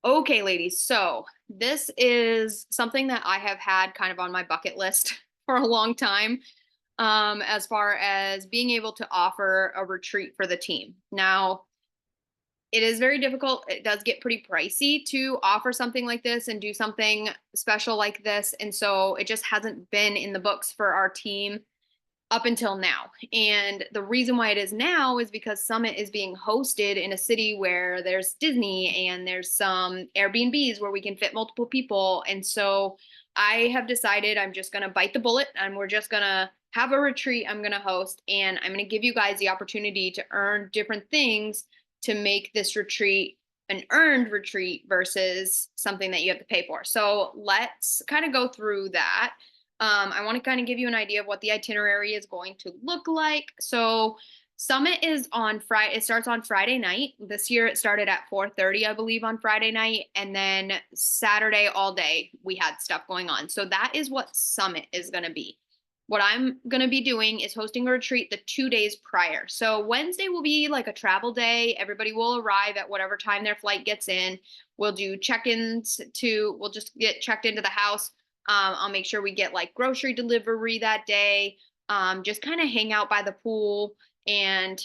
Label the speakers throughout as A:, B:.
A: Okay, ladies. So this is something that I have had kind of on my bucket list for a long time, as far as being able to offer a retreat for the team. Now, it is very difficult. It does get pretty pricey to offer something like this and do something special like this. And so it just hasn't been in the books for our team up until now. And the reason why it is now is because Summit is being hosted in a city where there's Disney and there's some Airbnbs where we can fit multiple people. And so I have decided I'm just going to bite the bullet and we're just going to have a retreat I'm going to host. And I'm going to give you guys the opportunity to earn different things to make this retreat an earned retreat versus something that you have to pay for. So let's kind of go through that. I want to kind of give you an idea of what the itinerary is going to look like. So Summit is on Friday. It starts on Friday night. This year it started at 4:30, I believe, on Friday night. And then Saturday all day we had stuff going on. So that is what Summit is going to be. What I'm going to be doing is hosting a retreat the 2 days prior. So Wednesday will be like a travel day. Everybody will arrive at whatever time their flight gets in. We'll do check-ins we'll just get checked into the house. I'll make sure we get like grocery delivery that day. Just kind of hang out by the pool and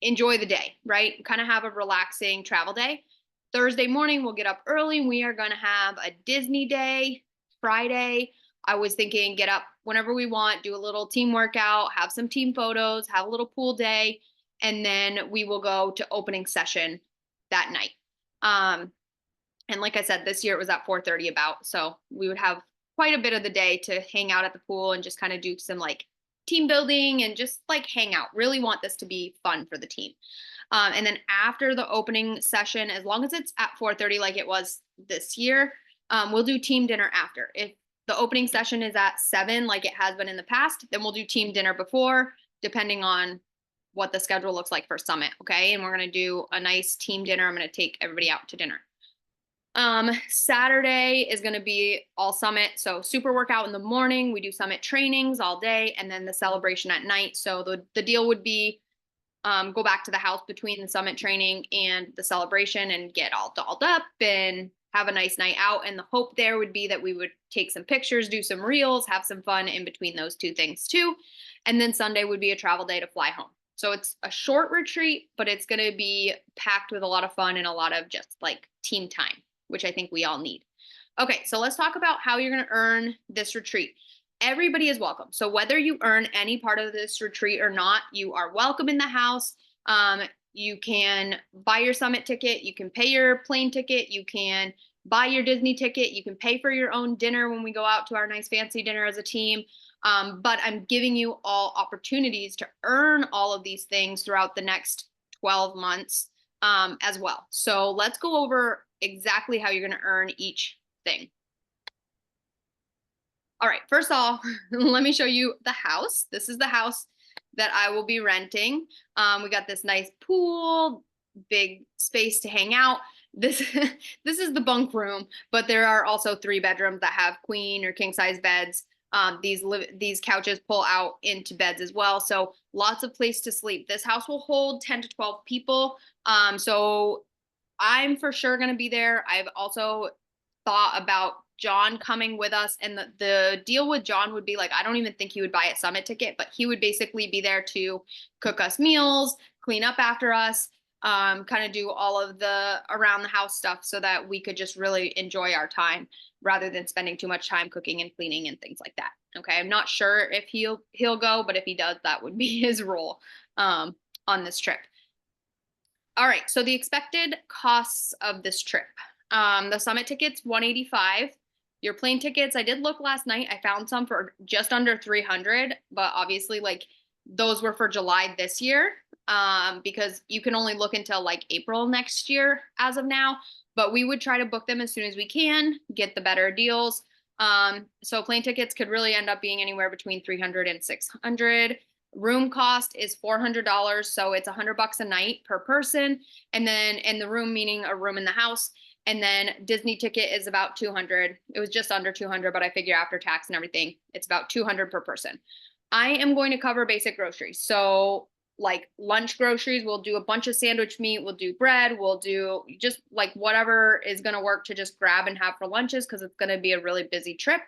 A: enjoy the day, right? Kind of have a relaxing travel day. Thursday morning, we'll get up early. We are going to have a Disney day. Friday, I was thinking get up whenever we want, do a little team workout, have some team photos, have a little pool day, and then we will go to opening session that night. And like I said, this year it was at 4:30 about, so we would have quite a bit of the day to hang out at the pool and just kind of do some like team building and just like hang out. Really want this to be fun for the team. And then after the opening session, as long as it's at 4:30 like it was this year, we'll do team dinner after. If the opening session is at 7 like it has been in the past, then we'll do team dinner before, depending on what the schedule looks like for Summit. Okay. And we're going to do a nice team dinner. I'm going to take everybody out to dinner. Saturday is going to be all Summit. So super workout in the morning. We do Summit trainings all day and then the celebration at night. So the deal would be, go back to the house between the Summit training and the celebration and get all dolled up and have a nice night out. And the hope there would be that we would take some pictures, do some reels, have some fun in between those two things too. And then Sunday would be a travel day to fly home. So it's a short retreat, but it's going to be packed with a lot of fun and a lot of just like team time, which I think we all need. Okay, so let's talk about how you're going to earn this retreat. Everybody is welcome. So whether you earn any part of this retreat or not, you are welcome in the house. You can buy your Summit ticket. You can pay your plane ticket. You can buy your Disney ticket. You can pay for your own dinner when we go out to our nice fancy dinner as a team. But I'm giving you all opportunities to earn all of these things throughout the next 12 months as well. So let's go over exactly how you're going to earn each thing. All right, first off, let me show you the house. This is the house that I will be renting. We got this nice pool, big space to hang out. This this is the bunk room, but there are also 3 bedrooms that have queen or king size beds. These couches pull out into beds as well, so lots of place to sleep. This house will hold 10 to 12 people. So I'm for sure going to be there. I've also thought about John coming with us, and the deal with John would be like, I don't even think he would buy a Summit ticket, but he would basically be there to cook us meals, clean up after us, kind of do all of the around the house stuff so that we could just really enjoy our time rather than spending too much time cooking and cleaning and things like that. Okay, I'm not sure if he'll go, but if he does, that would be his role on this trip. All right, so the expected costs of this trip. The Summit tickets, $185. Your plane tickets, I did look last night. I found some for just under $300, but obviously like those were for July this year, because you can only look until like April next year as of now, but we would try to book them as soon as we can, get the better deals. So plane tickets could really end up being anywhere between $300 and $600. Room cost is $400, so it's $100 a night per person. And then in the room, meaning a room in the house. And then Disney ticket is about $200. It was just under $200, but I figure after tax and everything, it's about $200 per person. I am going to cover basic groceries. So like lunch groceries. We'll do a bunch of sandwich meat. We'll do bread. We'll do just like whatever is going to work to just grab and have for lunches because it's going to be a really busy trip.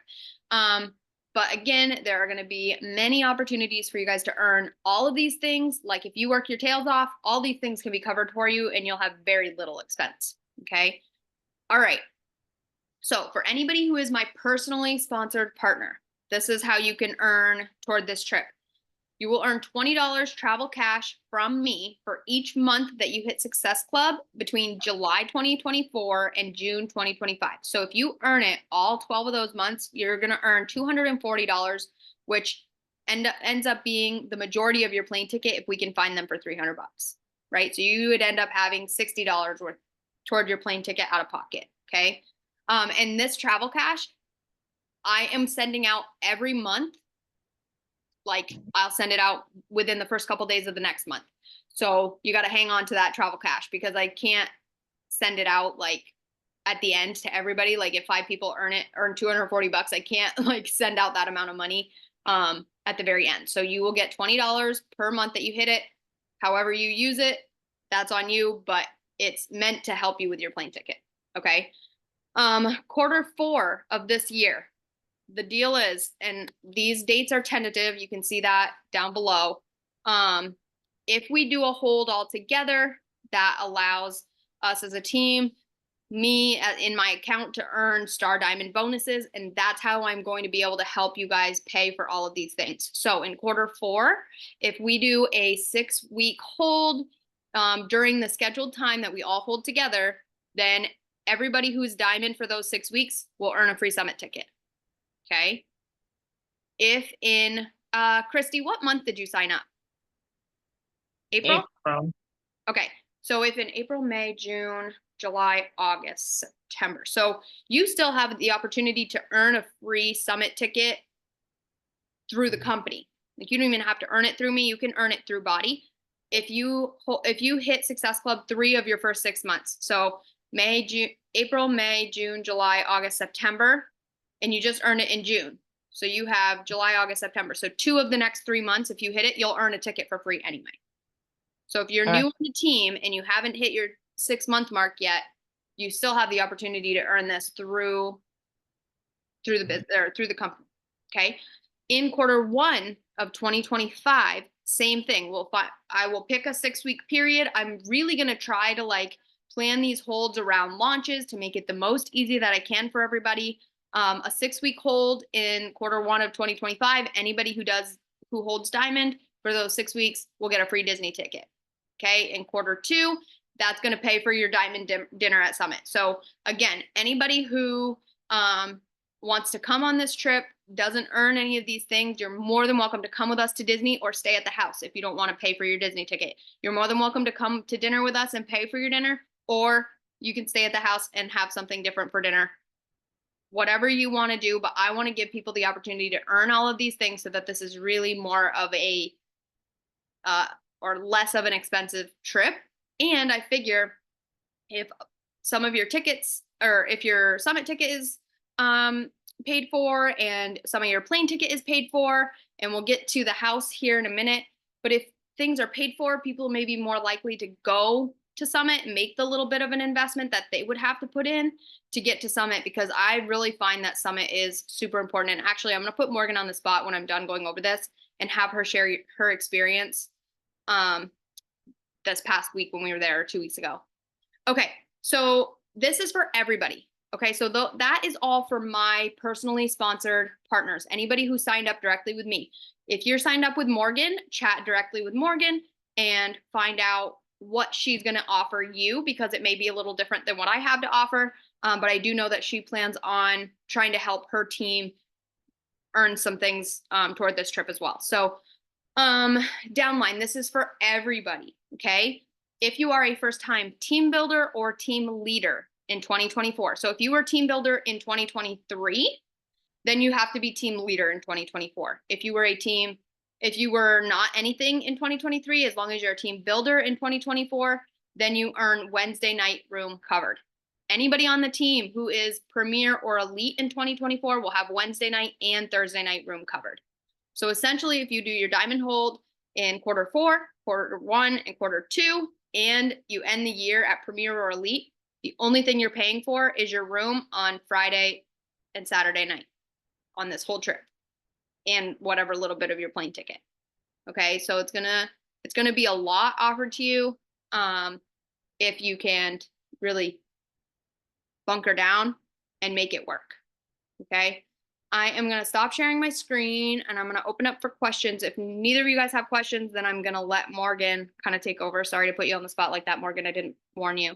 A: But again, there are going to be many opportunities for you guys to earn all of these things. Like if you work your tails off, all these things can be covered for you and you'll have very little expense. Okay. All right. So for anybody who is my personally sponsored partner, this is how you can earn toward this trip. You will earn $20 travel cash from me for each month that you hit Success Club between July 2024 and June 2025. So if you earn it all 12 of those months, you're going to earn $240, which ends up being the majority of your plane ticket if we can find them for 300 bucks, right? So you would end up having $60 worth toward your plane ticket out of pocket, okay? And this travel cash, I am sending out every month. Like I'll send it out within the first couple of days of the next month. So you got to hang on to that travel cash because I can't send it out like at the end to everybody. Like if 5 people earn 240 bucks, I can't like send out that amount of money at the very end. So you will get $20 per month that you hit it. However you use it, that's on you, but it's meant to help you with your plane ticket. Okay. Q4 of this year, the deal is, and these dates are tentative, you can see that down below. If we do a hold all together, that allows us as a team, me in my account to earn Star Diamond bonuses. And that's how I'm going to be able to help you guys pay for all of these things. So in Q4, if we do a 6-week hold during the scheduled time that we all hold together, then everybody who's Diamond for those 6 weeks will earn a free summit ticket. Okay. If in, Christy, what month did you sign up? April?
B: April.
A: Okay. So if in April, May, June, July, August, September. So you still have the opportunity to earn a free summit ticket through the company. Like you don't even have to earn it through me. You can earn it through Body. If you hit Success Club 3 of your first 6 months. So April, May, June, July, August, September, and you just earn it in June. So you have July, August, September. So 2 of the next 3 months, if you hit it, you'll earn a ticket for free anyway. So if you're new on the team and you haven't hit your 6-month mark yet, you still have the opportunity to earn this through the company. Okay. In Q1 of 2025, same thing. I will pick a 6-week period. I'm really going to try to like plan these holds around launches to make it the most easy that I can for everybody. A 6-week hold in Q1 of 2025. Anybody who holds Diamond for those 6 weeks will get a free Disney ticket. Okay. In Q2, that's going to pay for your Diamond dinner at Summit. So again, anybody who wants to come on this trip, doesn't earn any of these things, you're more than welcome to come with us to Disney or stay at the house if you don't want to pay for your Disney ticket. You're more than welcome to come to dinner with us and pay for your dinner, or you can stay at the house and have something different for dinner. Whatever you want to do, but I want to give people the opportunity to earn all of these things so that this is really more of a or less of an expensive trip. And I figure if some of your tickets, or if your summit ticket is paid for and some of your plane ticket is paid for, and we'll get to the house here in a minute, but if things are paid for, people may be more likely to go to Summit and make the little bit of an investment that they would have to put in to get to Summit, because I really find that Summit is super important. And actually, I'm going to put Morgan on the spot when I'm done going over this and have her share her experience this past week when we were there 2 weeks ago. Okay, so this is for everybody. Okay, so that is all for my personally sponsored partners, anybody who signed up directly with me. If you're signed up with Morgan, chat directly with Morgan and find out what she's going to offer you, because it may be a little different than what I have to offer. But I do know that she plans on trying to help her team earn some things toward this trip as well. So downline, this is for everybody. Okay. If you are a first-time team builder or team leader in 2024. So if you were team builder in 2023, then you have to be team leader in 2024. If you were not anything in 2023, as long as you're a team builder in 2024, then you earn Wednesday night room covered. Anybody on the team who is premier or elite in 2024 will have Wednesday night and Thursday night room covered. So essentially, if you do your diamond hold in quarter 4, quarter 1, and quarter 2, and you end the year at Premier or Elite. The only thing you're paying for is your room on Friday and Saturday night on this whole trip, and whatever little bit of your plane ticket. Okay, so it's gonna be a lot offered to you, if you can really bunker down and make it work. Okay. I am going to stop sharing my screen and I'm going to open up for questions. If neither of you guys have questions, then I'm going to let Morgan kind of take over. Sorry to put you on the spot like that, Morgan. I didn't warn you.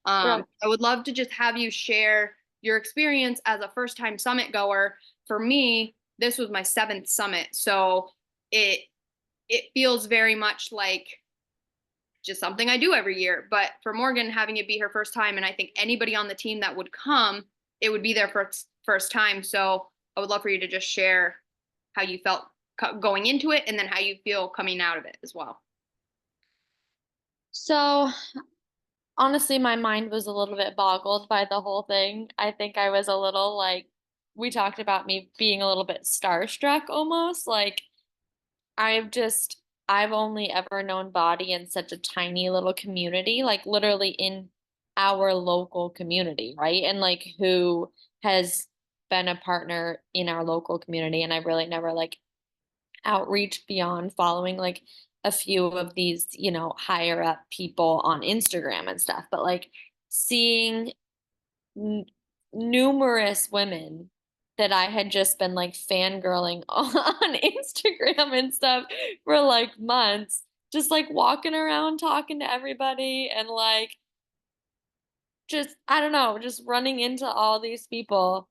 B: Yeah.
A: I would love to just have you share your experience as a first time summit goer. For me, this was my 7th summit. So it it feels very much like just something I do every year. But for Morgan, having it be her first time, and I think anybody on the team that would come, it would be their first time. So I would love for you to just share how you felt going into it, and then how you feel coming out of it as well.
B: So honestly, my mind was a little bit boggled by the whole thing. I think I was a little like, we talked about me being a little bit starstruck almost. Like, I've just, I've only ever known Body in such a tiny little community, like literally in our local community, right? And like who has been a partner in our local community. And I've really never like outreach beyond following like a few of these, higher up people on Instagram and stuff. But like seeing n- numerous women that I had just been like fangirling on Instagram and stuff for like months, just like walking around talking to everybody and like just, I don't know, just running into all these people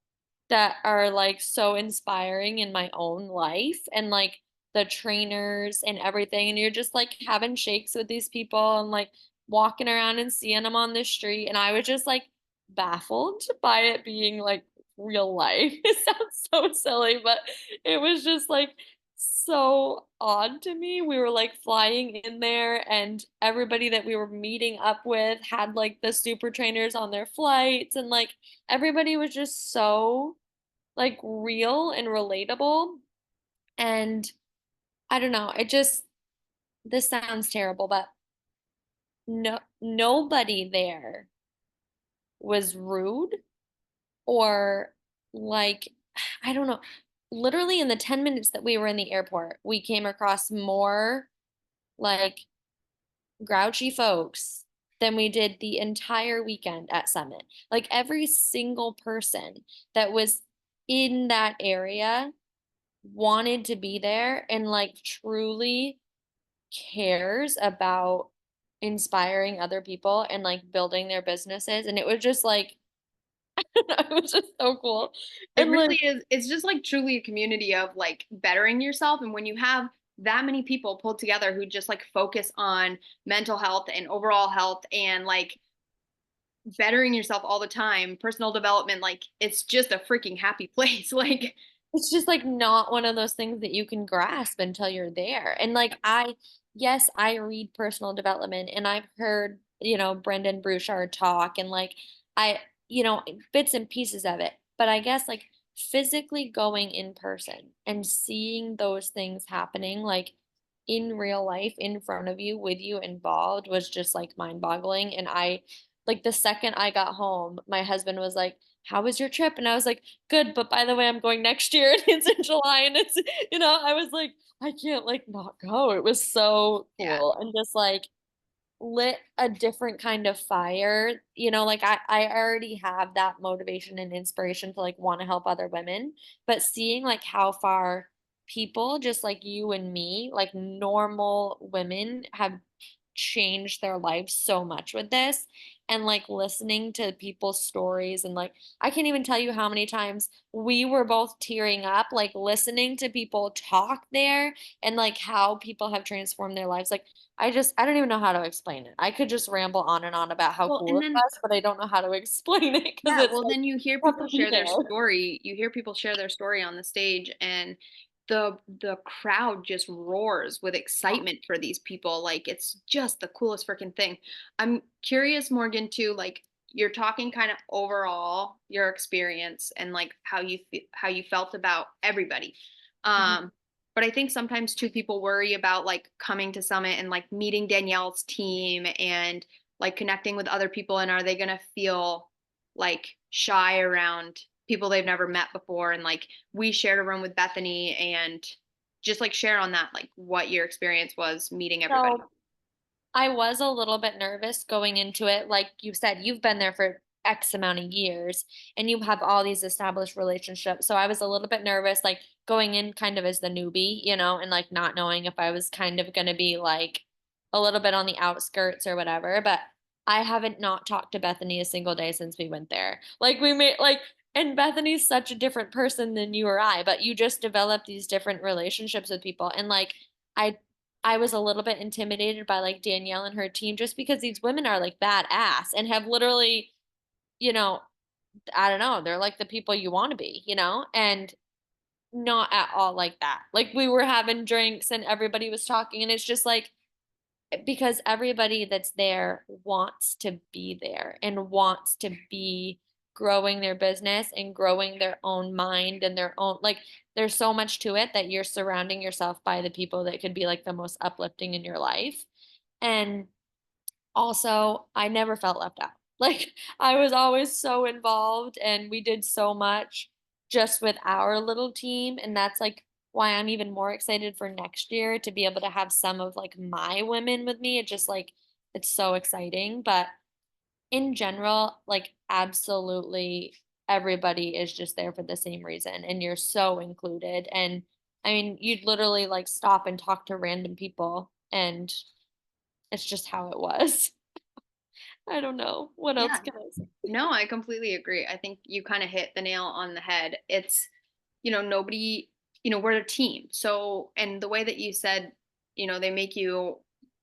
B: that are like so inspiring in my own life and like the trainers and everything. And you're just like having shakes with these people and like walking around and seeing them on the street. And I was just like baffled by it being like real life. It sounds so silly, but it was just like so odd to me. We were like flying in there, and everybody that we were meeting up with had like the super trainers on their flights, and like everybody was just so like real and relatable. And I don't know, it just, this sounds terrible, but nobody there was rude or like, I don't know. Literally in the 10 minutes that we were in the airport, we came across more like grouchy folks than we did the entire weekend at Summit. Like every single person that was in that area wanted to be there and like truly cares about inspiring other people and like building their businesses. And it was just like, it was just so cool.
A: It
B: And like,
A: really is. It's just like truly a community of like bettering yourself. And when you have that many people pulled together who just like focus on mental health and overall health and like bettering yourself all the time, personal development, like it's just a freaking happy place. Like,
B: it's just like not one of those things that you can grasp until you're there. And like yes, I read personal development and I've heard, Brendan Burchard talk and like I, bits and pieces of it. But I guess like physically going in person and seeing those things happening like in real life in front of you with you involved was just like mind-boggling. And I like the second I got home, my husband was like, "How was your trip?" And I was like, "Good, but by the way, I'm going next year and it's in July." And it's, I was like, I can't like not go. It was so
A: yeah.
B: cool and just like lit a different kind of fire. Like I already have that motivation and inspiration to like want to help other women, but seeing like how far people just like you and me, like normal women, have changed their lives so much with this, and like listening to people's stories, and like I can't even tell you how many times we were both tearing up like listening to people talk there, and like how people have transformed their lives. Like I don't even know how to explain it. I could just ramble on and on about how
A: Well,
B: cool
A: and
B: it
A: then
B: was, but I don't know how to explain it because
A: yeah,
B: it's
A: well,
B: like
A: then you hear
B: you have
A: people
B: to be
A: share their
B: there.
A: story. You hear people share their story on the stage, and the crowd just roars with excitement for these people. Like it's just the coolest freaking thing. I'm curious, Morgan, too. Like you're talking kind of overall your experience and like how you felt about everybody.
B: Mhm.
A: Um, But I think sometimes too people worry about like coming to Summit and like meeting Danielle's team and like connecting with other people, and are they going to feel like shy around people they've never met before? And like we shared a room with Bethany, and just like share on that, like what your experience was meeting everybody.
B: So I was a little bit nervous going into it. Like you said, you've been there for X amount of years and you have all these established relationships. So I was a little bit nervous, like going in kind of as the newbie, and like not knowing if I was kind of going to be like a little bit on the outskirts or whatever. But I haven't not talked to Bethany a single day since we went there. Like we made like, and Bethany's such a different person than you or I, but you just develop these different relationships with people. And like, I I was a little bit intimidated by like Danielle and her team just because these women are like badass and have literally, you know, I don't know, they're like the people you want to be, and not at all like that. Like we were having drinks and everybody was talking, and it's just like because everybody that's there wants to be there and wants to be growing their business and growing their own mind and their own like there's so much to it that you're surrounding yourself by the people that could be like the most uplifting in your life. And also, I never felt left out. Like I was always so involved and we did so much just with our little team, and that's like why I'm even more excited for next year to be able to have some of like my women with me. It just like it's so exciting, but in general, like absolutely everybody is just there for the same reason and you're so included. And I mean, you'd literally like stop and talk to random people and it's just how it was. I don't know. What else
A: Yeah.
B: can I say?
A: No, I completely agree. I think you kind of hit the nail on the head. It's, nobody, we're a team. So, and the way that you said, they make you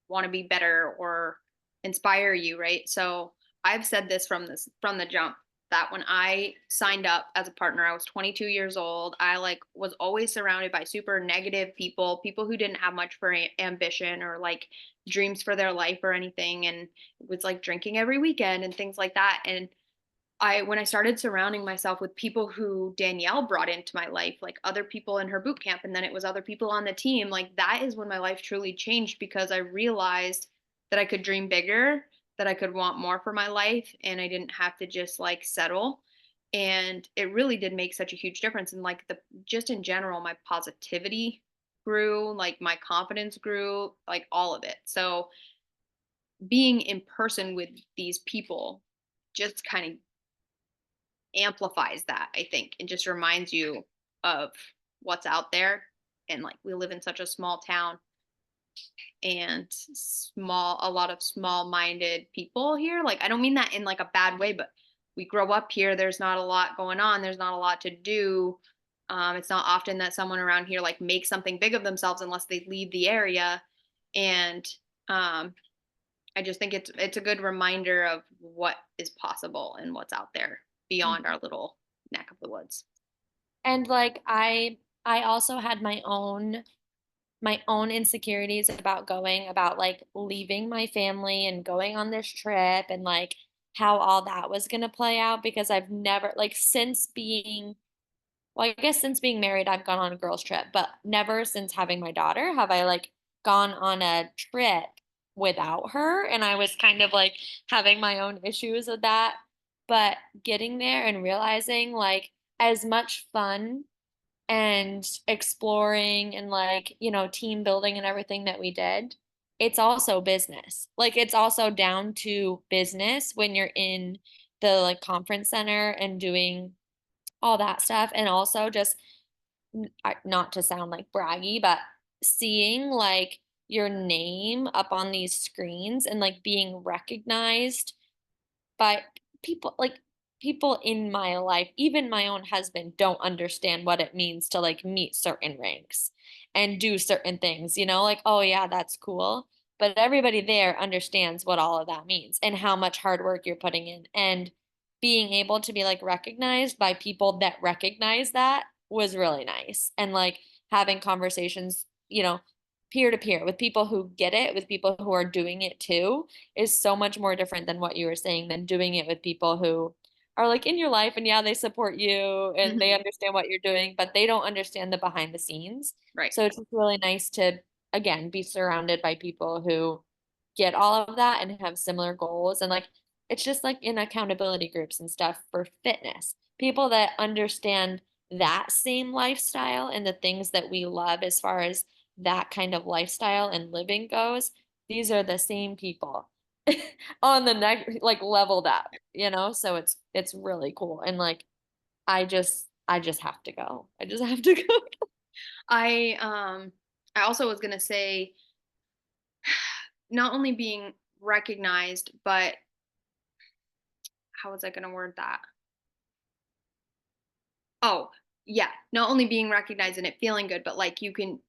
A: want to be better or inspire you, right? So, I've said this from the jump that when I signed up as a partner, I was 22 years old. I like was always surrounded by super negative people, people who didn't have much for ambition or like dreams for their life or anything, and was like drinking every weekend and things like that. And when I started surrounding myself with people who Danielle brought into my life, like other people in her boot camp, and then it was other people on the team, like that is when my life truly changed because I realized that I could dream bigger, that I could want more for my life, and I didn't have to just like settle. And it really did make such a huge difference. And like just in general, my positivity grew, like my confidence grew, like all of it. So being in person with these people just kind of amplifies that, I think, and just reminds you of what's out there. And like we live in such a small town and a lot of small minded people here. Like I don't mean that in like a bad way, but we grow up here, there's not a lot going on, there's not a lot to do. It's not often that someone around here like makes something big of themselves unless they leave the area. And um I just think it's a good reminder of what is possible and what's out there beyond our little neck of the woods.
B: And like I also had my own insecurities about going about like leaving my family and going on this trip and like how all that was going to play out because I've never like since being well, I guess since being married I've gone on a girls trip, but never since having my daughter have I like gone on a trip without her, and I was kind of like having my own issues with that. But getting there and realizing like as much fun and exploring and like, team building and everything that we did, it's also business. Like it's also down to business when you're in the like conference center and doing all that stuff. And also just not to sound like braggy, but seeing like your name up on these screens and like being recognized but people in my life, even my own husband, don't understand what it means to like meet certain ranks and do certain things, like, oh yeah, that's cool. But everybody there understands what all of that means and how much hard work you're putting in. And being able to be like recognized by people that recognize that was really nice. And like having conversations, peer to peer with people who get it, with people who are doing it too is so much more different than what you were saying than doing it with people who are like in your life and yeah, they support you and they
A: Mhm.
B: understand what you're doing, but they don't understand the behind the scenes.
A: Right.
B: So it's just really nice to again be surrounded by people who get all of that and have similar goals and like it's just like in accountability groups and stuff for fitness. People that understand that same lifestyle and the things that we love as far as that kind of lifestyle and living goes, these are the same people on the next like leveled up, you know? So it's really cool. And like I just have to go. I just have to go.
A: I also was gonna say not only being recognized, but how was I gonna word that? Oh, yeah, not only being recognized and it feeling good, but like you can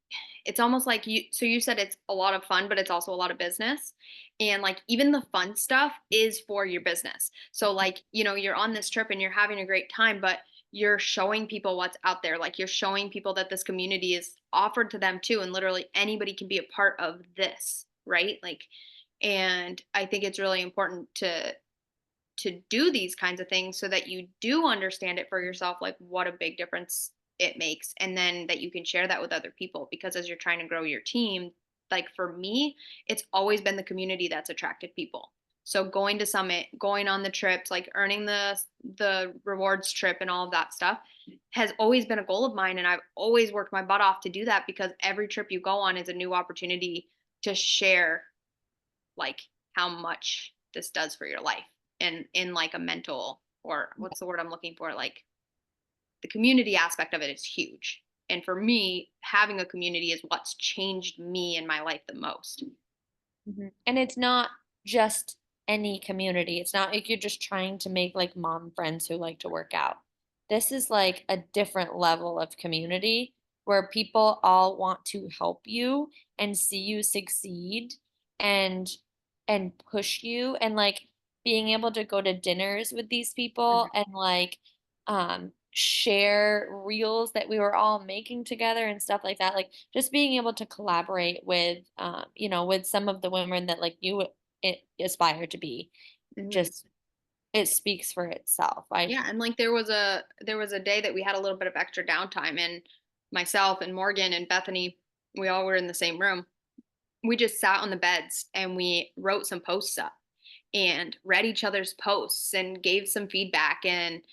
A: it's almost like you said it's a lot of fun, but it's also a lot of business. And like even the fun stuff is for your business. So like, you're on this trip and you're having a great time, but you're showing people what's out there. Like you're showing people that this community is offered to them too. And literally anybody can be a part of this, right? Like, and I think it's really important to do these kinds of things so that you do understand it for yourself, like what a big difference it makes, and then that you can share that with other people, because as you're trying to grow your team, like for me, it's always been the community that's attracted people. So going to summit, going on the trips, like earning the rewards trip and all of that stuff has always been a goal of mine, and I've always worked my butt off to do that, because every trip you go on is a new opportunity to share like how much this does for your life, and in like a mental, or what's the word I'm looking for, like the community aspect of it is huge. And for me, having a community is what's changed me in my life the most.
B: Mhm. And it's not just any community. It's not like you're just trying to make like mom friends who like to work out. This is like a different level of community where people all want to help you and see you succeed and push you and like being able to go to dinners with these people
A: Mhm.
B: and like share reels that we were all making together and stuff like that. Like just being able to collaborate with, with some of the women that like you aspire to be,
A: Mhm.
B: just it speaks for itself. I
A: Yeah, and like there was a day that we had a little bit of extra downtime, and myself and Morgan and Bethany, we all were in the same room. We just sat on the beds and we wrote some posts up and read each other's posts and gave some feedback. And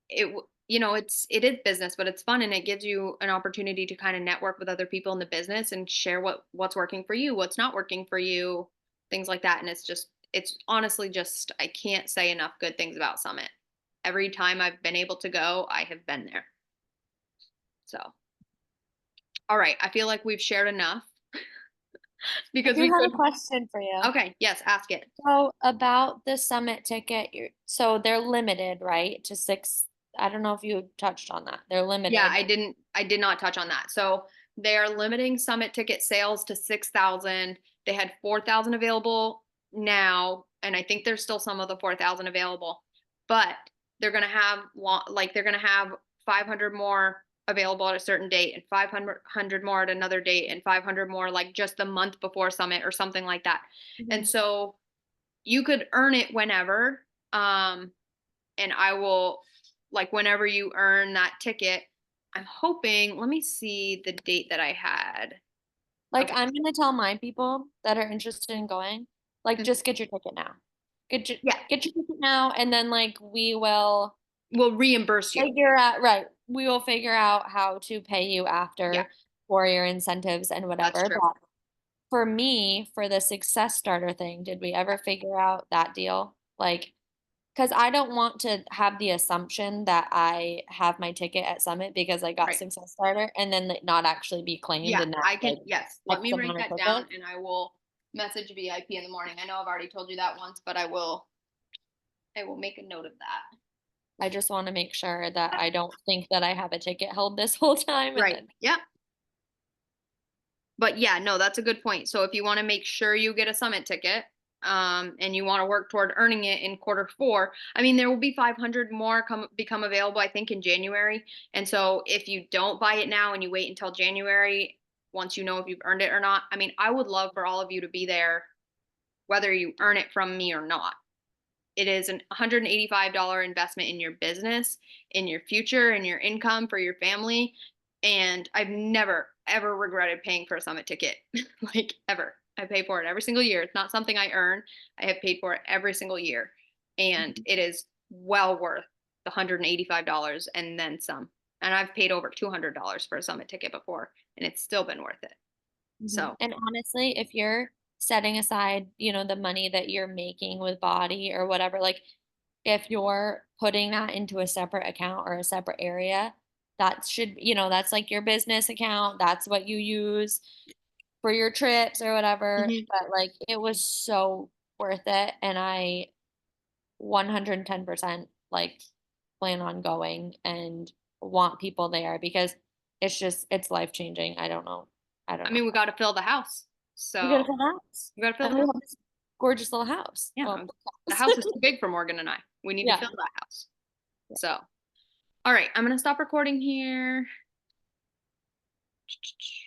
A: it is business, but it's fun, and it gives you an opportunity to kind of network with other people in the business and share what's working for you, what's not working for you, things like that. And it's honestly just, I can't say enough good things about Summit. Every time I've been able to go, I have been there. So all right, I feel like we've shared enough
B: I
A: because
B: do
A: we
B: have
A: could.
B: a question for you.
A: Okay, yes, ask it.
B: So about the summit ticket, so they're limited, right? To six. I don't know if you touched on that. They're
A: Yeah,
B: limited.
A: I did not touch on that. So they are limiting Summit ticket sales to 6,000. They had 4,000 available now, and I think there's still some of the 4,000 available. But they're going to have they're going to have 500 more available at a certain date, and 500 more at another date, and 500 more like just the month before Summit or something like that. And
B: Mhm.
A: so you could earn it whenever. And I will, like, whenever you earn that ticket, I'm hoping, let me see the date that I had.
B: Like
A: Okay.
B: I'm gonna tell my people that are interested in going, like
A: Mm.
B: just get your ticket now. Get your
A: Yeah,
B: get your ticket now, and then like we will
A: we'll reimburse you.
B: figure out right. We will figure out how to pay you
A: Yeah,
B: after for your incentives and
A: that's
B: whatever.
A: true.
B: But for me, for the success starter thing, did we ever figure out that deal? Like, because I don't want to have the assumption that I have my ticket at Summit because I got
A: Right.
B: success starter and then it not actually be claimed
A: Yeah,
B: and that's
A: I can,
B: like
A: yes. Let
B: X
A: me write
B: amount of
A: that down
B: tickets.
A: and I will message VIP in the morning. I know I've already told you that once, but I will make a note of that.
B: I just want to make sure that I don't think that I have a ticket held this whole time and
A: Right.
B: then
A: Yep. But yeah, no, that's a good point. So if you want to make sure you get a summit ticket, and you want to work toward earning it in quarter 4, I mean, there will be 500 more become available, I think, in January. And so if you don't buy it now and you wait until January, once you know if you've earned it or not, I mean, I would love for all of you to be there, whether you earn it from me or not. It is an $185 investment in your business, in your future, in your income for your family. And I've never, ever regretted paying for a summit ticket, like ever. I pay for it every single year. It's not something I earn. I have paid for it every single year. And
B: Mhm.
A: it is well worth the $185 and then some. And I've paid over $200 for a summit ticket before, and it's still been worth it.
B: Mhm.
A: So,
B: And honestly, if you're setting aside, the money that you're making with Body or whatever, like if you're putting that into a separate account or a separate area, that should, that's like your business account. That's what you use for your trips or whatever.
A: mhm.
B: But like it was so worth it. And I 110% like plan on going and want people there because it's life changing. I don't know. I don't
A: I
B: know.
A: mean, we got to fill the house.
B: We got a
A: So
B: full house,
A: we got to fill
B: and
A: the
B: we
A: house.
B: have this gorgeous little house.
A: Yeah,
B: Well,
A: the
B: house.
A: house is too big for Morgan and I. We need to
B: Yeah.
A: fill that house. So, all right, I'm gonna stop recording here.